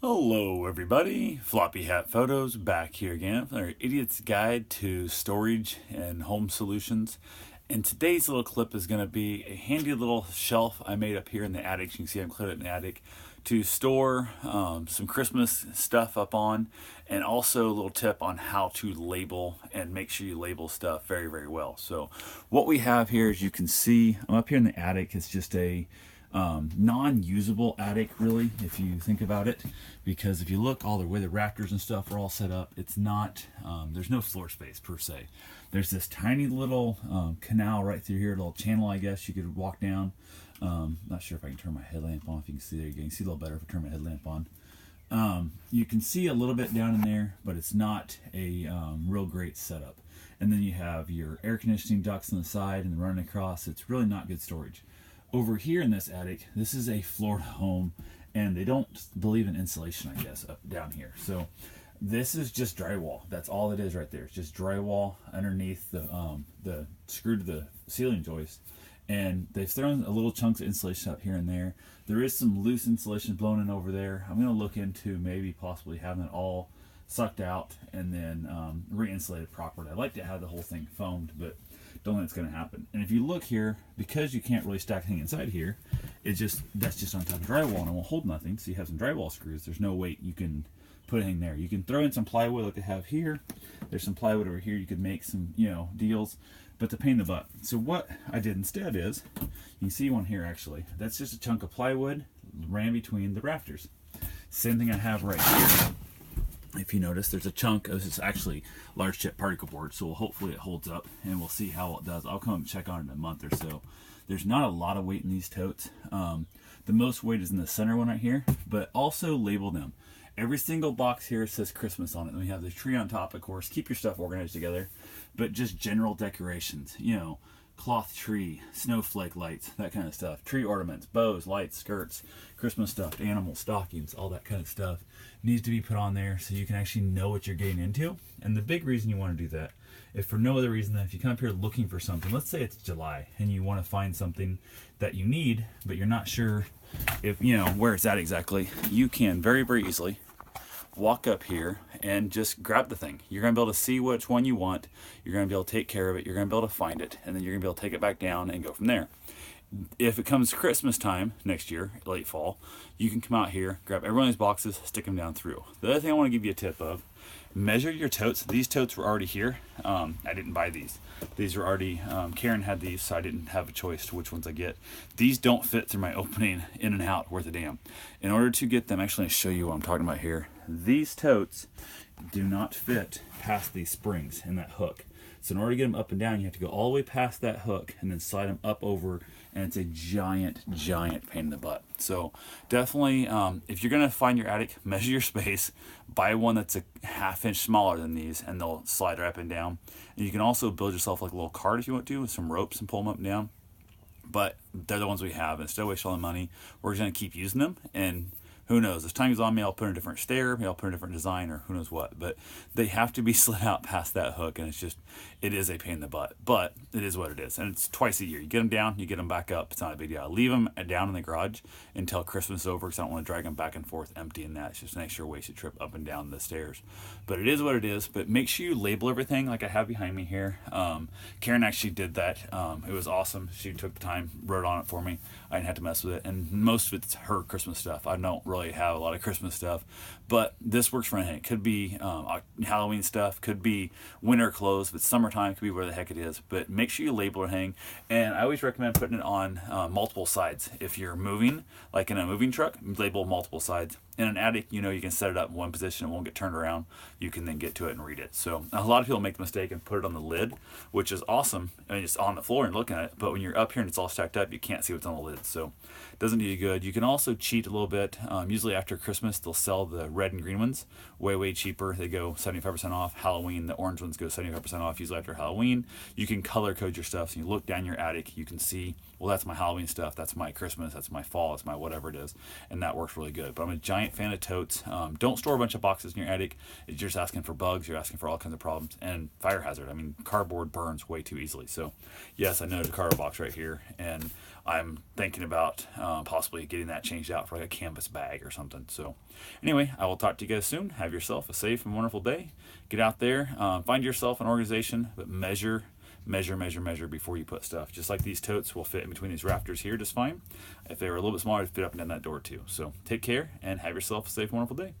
Hello everybody, Floppy Hat Photos back here again for our Idiot's Guide to Storage and Home Solutions. And today's little clip is going to be a handy little shelf I made up here in the attic. You can see I'm cleared it in the attic to store some Christmas stuff up on, and also a little tip on how to label and make sure you label stuff very, very well. So what we have here, as you can see, I'm up here in the attic. It's just a non-usable attic, really, if you think about it, because if you look all the way the rafters and stuff are all set up, it's not there's no floor space per se. There's this tiny little canal right through here, a little channel, I guess you could walk down. Not sure if I can turn my headlamp on. If you can see there, you can see a little better if I turn my headlamp on. You can see a little bit down in there, but it's not a real great setup. And then you have your air conditioning ducts on the side and running across. It's really not good storage. Over here in this attic, this is a Florida home, and they don't believe in insulation, I guess, up down here. So this is just drywall. That's all it is right there. It's just drywall underneath the screw to the ceiling joist. And they've thrown a little chunks of insulation up here and there. There is some loose insulation blown in over there. I'm going to look into maybe possibly having it all sucked out and then re-insulated properly. I'd like to have the whole thing foamed, but don't think it's going to happen. And if you look here, because you can't really stack anything inside here, that's just on top of drywall and it won't hold nothing. So you have some drywall screws. There's no weight you can put anything there. You can throw in some plywood like I have here. There's some plywood over here. You could make some, deals, but the pain in the butt. So what I did instead is, you can see one here actually. That's just a chunk of plywood ran between the rafters. Same thing I have right here. If you notice, there's a chunk of this is actually large chip particle board, so hopefully it holds up, and we'll see how it does. I'll come and check on it in a month or so. There's not a lot of weight in these totes. The most weight is in the center one right here, but also label them. Every single box here says Christmas on it. And we have the tree on top, of course. Keep your stuff organized together, but just general decorations, cloth tree, snowflake lights, that kind of stuff, tree ornaments, bows, lights, skirts, Christmas stuffed animals, stockings, all that kind of stuff needs to be put on there so you can actually know what you're getting into. And the big reason you want to do that, if for no other reason than if you come up here looking for something, let's say it's July and you want to find something that you need, but you're not sure if where it's at exactly, you can very, very easily walk up here and just grab the thing. You're going to be able to see which one you want. You're going to be able to take care of it. You're going to be able to find it. And then you're going to be able to take it back down and go from there. If it comes Christmas time next year, late fall, you can come out here, grab every one of these boxes, stick them down through. The other thing I want to give you a tip of, measure your totes. These totes were already here. I didn't buy these. These were already, Karen had these, so I didn't have a choice to which ones I get. These don't fit through my opening in and out worth a damn. In order to get them, actually, I'll show you what I'm talking about here. These totes do not fit past these springs and that hook. So in order to get them up and down, you have to go all the way past that hook and then slide them up over, and it's a giant, giant pain in the butt. So definitely, if you're going to find your attic, measure your space, buy one that's a half-inch smaller than these, and they'll slide right up and down. And you can also build yourself like a little cart if you want to, with some ropes and pull them up and down. But they're the ones we have, and instead of wasting all the money, we're going to keep using them, and who knows? As time goes on, maybe I'll put in a different stair, maybe I'll put in a different design, or who knows what. But they have to be slid out past that hook, and it is a pain in the butt. But it is what it is, and it's twice a year. You get them down, you get them back up. It's not a big deal. I leave them down in the garage until Christmas is over, because I don't want to drag them back and forth empty in that. It's just an extra wasted trip up and down the stairs. But it is what it is. But make sure you label everything like I have behind me here. Karen actually did that. It was awesome. She took the time, wrote on it for me. I didn't have to mess with it, and most of it's her Christmas stuff. I don't really have a lot of Christmas stuff, but this works for anything. It could be Halloween stuff, could be winter clothes, but summertime could be where the heck it is. But make sure you label everything, and I always recommend putting it on multiple sides. If you're moving, like in a moving truck, label multiple sides. In an attic, you can set it up in one position, it won't get turned around. You can then get to it and read it. So a lot of people make the mistake and put it on the lid, which is awesome. I mean, it's on the floor and looking at it, but when you're up here and it's all stacked up, you can't see what's on the lid. So it doesn't do you good. You can also cheat a little bit. Usually after Christmas, they'll sell the red and green ones way, way cheaper. They go 75% off. Halloween, the orange ones go 75% off usually after Halloween. You can color code your stuff. So you look down your attic, you can see well, that's my Halloween stuff, that's my Christmas, that's my fall, that's my whatever it is, and that works really good. But I'm a giant fan of totes. Don't store a bunch of boxes in your attic. You're just asking for bugs, you're asking for all kinds of problems, and fire hazard. I mean, cardboard burns way too easily. So yes, I know the cardboard box right here, and I'm thinking about possibly getting that changed out for like a canvas bag or something. So anyway, I will talk to you guys soon. Have yourself a safe and wonderful day. Get out there, find yourself an organization, but measure before you put stuff. Just like these totes will fit in between these rafters here just fine. If they were a little bit smaller, it'd fit up and down that door too. So take care and have yourself a safe and wonderful day.